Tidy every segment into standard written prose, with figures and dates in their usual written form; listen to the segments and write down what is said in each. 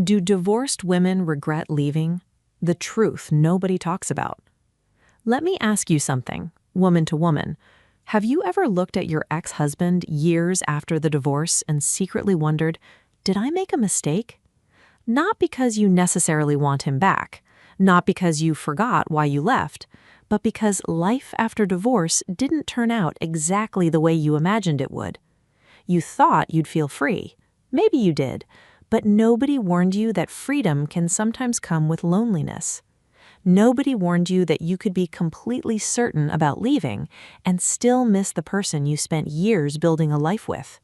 Do divorced women regret leaving? The truth nobody talks about. Let me ask you something, woman to woman. Have you ever looked at your ex-husband years after the divorce and secretly wondered, did I make a mistake? Not because you necessarily want him back, not because you forgot why you left, but because life after divorce didn't turn out exactly the way you imagined it would. You thought you'd feel free. Maybe you did, but nobody warned you that freedom can sometimes come with loneliness. Nobody warned you that you could be completely certain about leaving and still miss the person you spent years building a life with.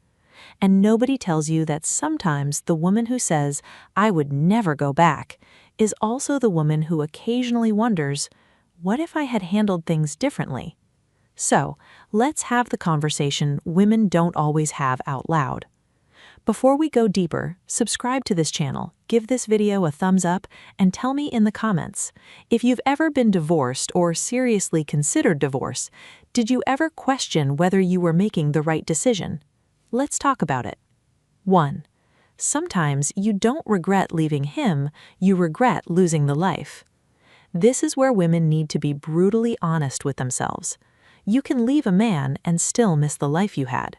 And nobody tells you that sometimes the woman who says, "I would never go back," is also the woman who occasionally wonders, what if I had handled things differently? So, let's have the conversation women don't always have out loud. Before we go deeper, subscribe to this channel, give this video a thumbs up, and tell me in the comments, if you've ever been divorced or seriously considered divorce, did you ever question whether you were making the right decision? Let's talk about it. 1. Sometimes you don't regret leaving him, you regret losing the life. This is where women need to be brutally honest with themselves. You can leave a man and still miss the life you had.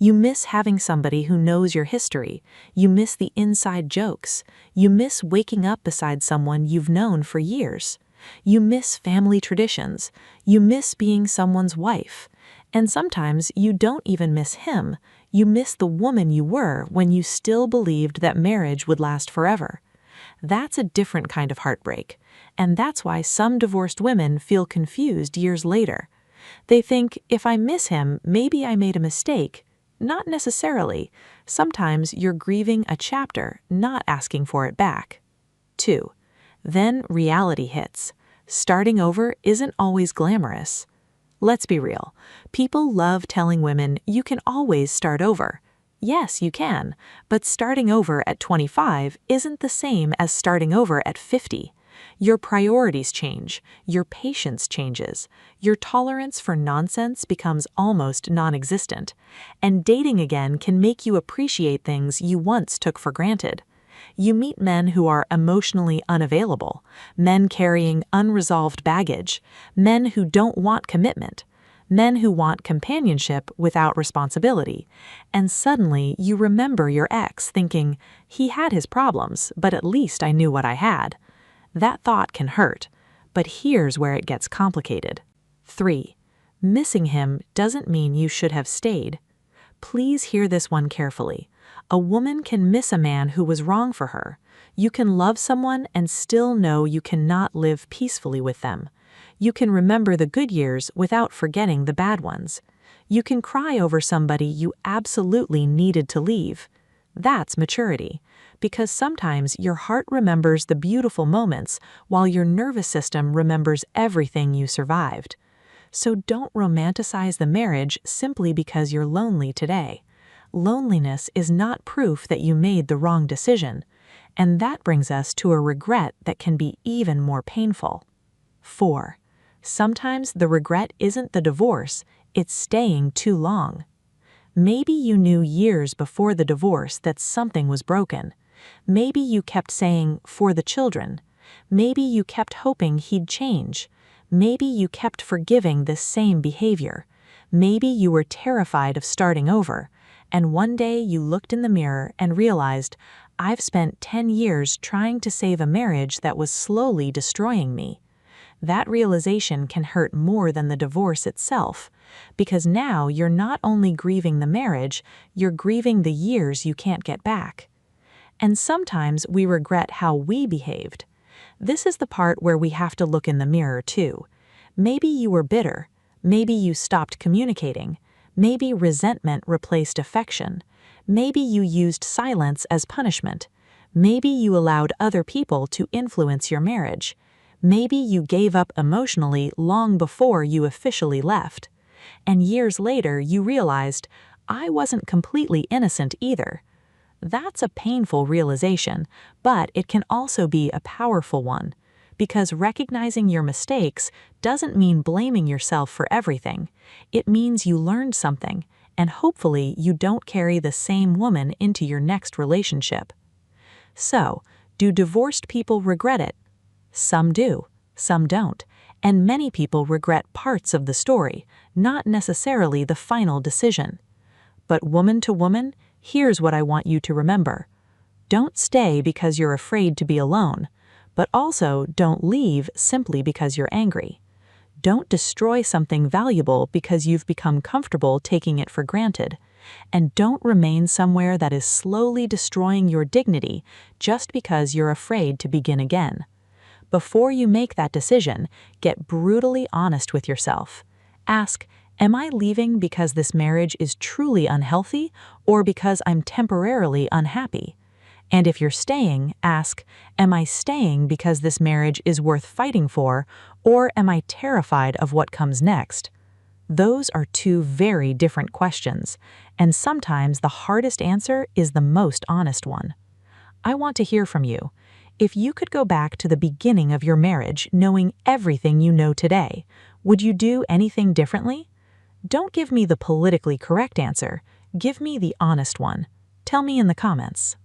You miss having somebody who knows your history. You miss the inside jokes. You miss waking up beside someone you've known for years. You miss family traditions. You miss being someone's wife. And sometimes you don't even miss him. You miss the woman you were when you still believed that marriage would last forever. That's a different kind of heartbreak. And that's why some divorced women feel confused years later. They think, if I miss him, maybe I made a mistake. Not necessarily. Sometimes you're grieving a chapter, not asking for it back. 2. Then reality hits. Starting over isn't always glamorous. Let's be real. People love telling women you can always start over. Yes, you can, but starting over at 25 isn't the same as starting over at 50. Your priorities change, your patience changes, your tolerance for nonsense becomes almost non-existent, and dating again can make you appreciate things you once took for granted. You meet men who are emotionally unavailable, men carrying unresolved baggage, men who don't want commitment, men who want companionship without responsibility, and suddenly you remember your ex thinking, he had his problems, but at least I knew what I had. That thought can hurt, but here's where it gets complicated. 3. Missing him doesn't mean you should have stayed. Please hear this one carefully. A woman can miss a man who was wrong for her. You can love someone and still know you cannot live peacefully with them. You can remember the good years without forgetting the bad ones. You can cry over somebody you absolutely needed to leave. That's maturity, because sometimes your heart remembers the beautiful moments while your nervous system remembers everything you survived. So don't romanticize the marriage simply because you're lonely today. Loneliness is not proof that you made the wrong decision, and that brings us to a regret that can be even more painful. 4. Sometimes the regret isn't the divorce, it's staying too long. Maybe you knew years before the divorce that something was broken. Maybe you kept saying, for the children. Maybe you kept hoping he'd change. Maybe you kept forgiving this same behavior. Maybe you were terrified of starting over. And one day you looked in the mirror and realized, I've spent 10 years trying to save a marriage that was slowly destroying me. That realization can hurt more than the divorce itself, because now you're not only grieving the marriage, you're grieving the years you can't get back. And sometimes we regret how we behaved. This is the part where we have to look in the mirror too. Maybe you were bitter. Maybe you stopped communicating. Maybe resentment replaced affection. Maybe you used silence as punishment. Maybe you allowed other people to influence your marriage. Maybe you gave up emotionally long before you officially left. And years later you realized, I wasn't completely innocent either. That's a painful realization, but it can also be a powerful one, because recognizing your mistakes doesn't mean blaming yourself for everything. It means you learned something, and hopefully you don't carry the same woman into your next relationship. So, Do divorced people regret it? Some do, some don't, and many people regret parts of the story, not necessarily the final decision. But woman to woman, here's what I want you to remember. Don't stay because you're afraid to be alone, but also don't leave simply because you're angry. Don't destroy something valuable because you've become comfortable taking it for granted. And don't remain somewhere that is slowly destroying your dignity just because you're afraid to begin again. Before you make that decision, get brutally honest with yourself. Ask, am I leaving because this marriage is truly unhealthy or because I'm temporarily unhappy? And if you're staying, ask, am I staying because this marriage is worth fighting for, or am I terrified of what comes next? Those are two very different questions, and sometimes the hardest answer is the most honest one. I want to hear from you. If you could go back to the beginning of your marriage knowing everything you know today, would you do anything differently? Don't give me the politically correct answer. Give me the honest one. Tell me in the comments.